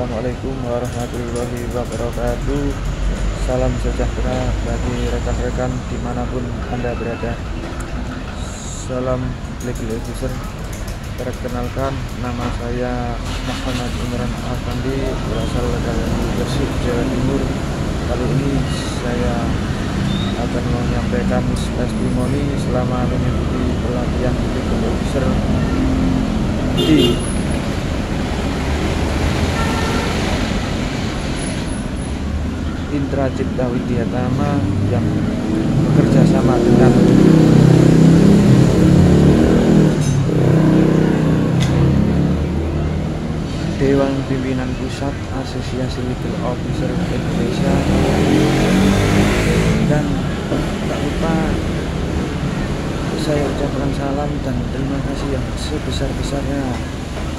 Assalamualaikum warahmatullahi wabarakatuh. Salam sejahtera bagi rekan-rekan dimanapun Anda berada. Salam Legal Officer. Perkenalkan, nama saya Muhammad Imran Afandi, berasal dari Gresik, Jawa Timur. Kali ini saya akan menyampaikan testimoni selama mengikuti pelatihan Legal Officer di Intra Cipta Widyatama yang bekerja sama dengan Dewan Pimpinan Pusat Asosiasi Legal Officer Indonesia. Dan tak lupa saya ucapkan salam dan terima kasih yang sebesar-besarnya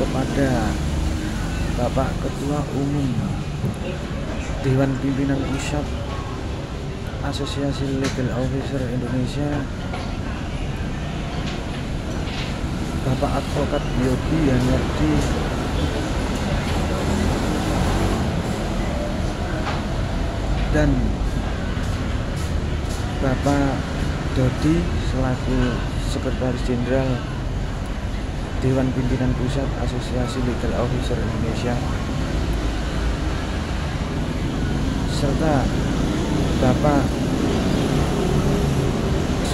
kepada Bapak Ketua Umum Dewan Pimpinan Pusat Asosiasi Legal Officer Indonesia, Bapak Advokat Yodi Hanyardi, dan Bapak Dodi selaku Sekretaris Jenderal Dewan Pimpinan Pusat Asosiasi Legal Officer Indonesia, serta Bapak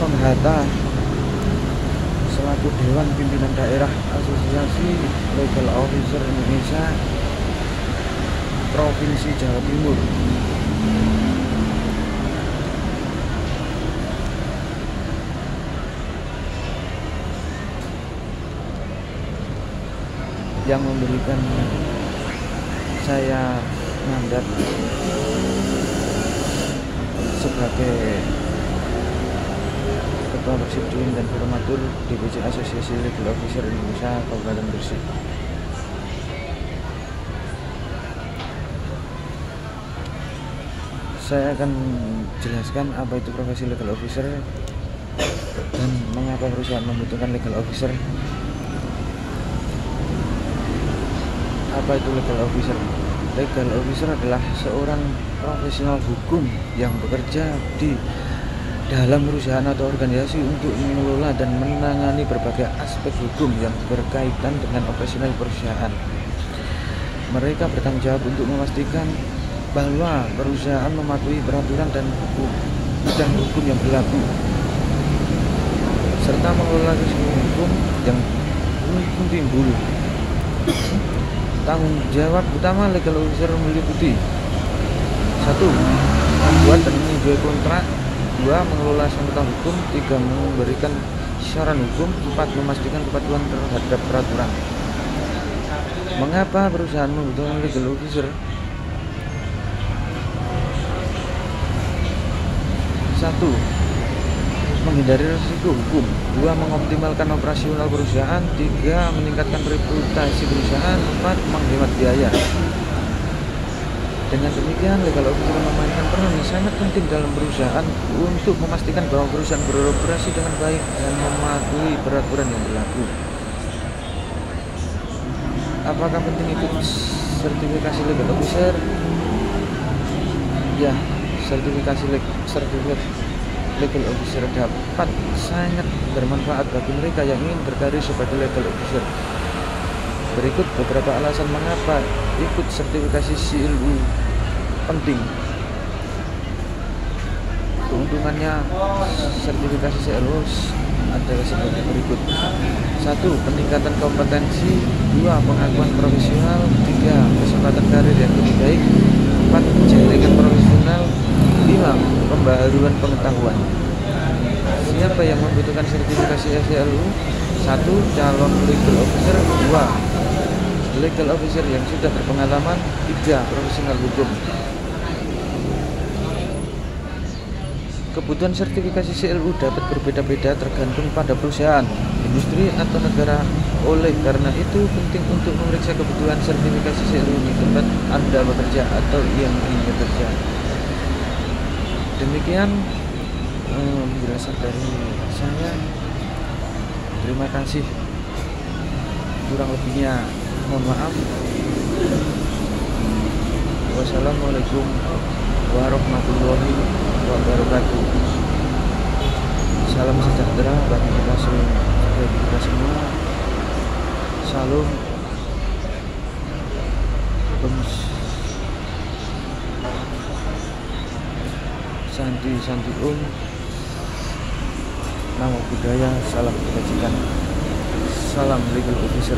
Sonhata selaku Dewan Pimpinan Daerah Asosiasi Legal Officer Indonesia Provinsi Jawa Timur. Yang memberikan saya mandat sebagai Ketua Presidium dan Formatur DPC Asosiasi Legal Officer Indonesia Kabupaten Gresik. Saya akan jelaskan apa itu profesi legal officer dan mengapa perusahaan membutuhkan legal officer. Apa itu legal officer? Legal officer adalah seorang profesional hukum yang bekerja di dalam perusahaan atau organisasi untuk mengelola dan menangani berbagai aspek hukum yang berkaitan dengan operasional perusahaan. Mereka bertanggung jawab untuk memastikan bahwa perusahaan mematuhi peraturan dan hukum yang berlaku, serta mengelola risiko hukum yang mungkin timbul. Tanggung jawab utama legal officer meliputi: 1. Membuat dan meninjau kontrak. 2. Mengelola sengketa hukum. 3. Memberikan saran hukum. 4. Memastikan kepatuhan terhadap peraturan. Mengapa perusahaan membutuhkan legal officer? 1. Menghindari risiko hukum. 2. Mengoptimalkan operasional perusahaan. 3. Meningkatkan reputasi perusahaan. 4. Menghemat biaya. Dengan demikian, legal officer memainkan peran yang sangat penting dalam perusahaan untuk memastikan bahwa perusahaan beroperasi dengan baik dan mematuhi peraturan yang berlaku. Apakah penting ikut sertifikasi legal officer? Ya, sertifikat legal officer dapat sangat bermanfaat bagi mereka yang ingin berkarir sebagai legal officer. Berikut beberapa alasan mengapa ikut sertifikasi CLU penting. Keuntungannya sertifikasi CLU adalah sebagai berikut: 1. Peningkatan kompetensi. 2. Pengakuan profesional. 3. Kesempatan karir yang lebih baik. 4. Jaringan profesional. 5. Pembaharuan pengetahuan. Siapa yang membutuhkan sertifikasi SCLU? 1. Calon legal officer. 2. Legal officer yang sudah berpengalaman. 3. Profesional hukum. Kebutuhan sertifikasi CLU dapat berbeda-beda tergantung pada perusahaan, industri, atau negara. Oleh karena itu, penting untuk memeriksa kebutuhan sertifikasi CLU di tempat Anda bekerja atau yang ingin bekerja. Demikian penjelasan dari saya. Terima kasih. Kurang lebihnya mohon maaf. Wassalamualaikum warahmatullahi wabarakatuh. Salam sejahtera bagi kita semua. Salam. Santi nama budaya, salam kebajikan, salam legal officer.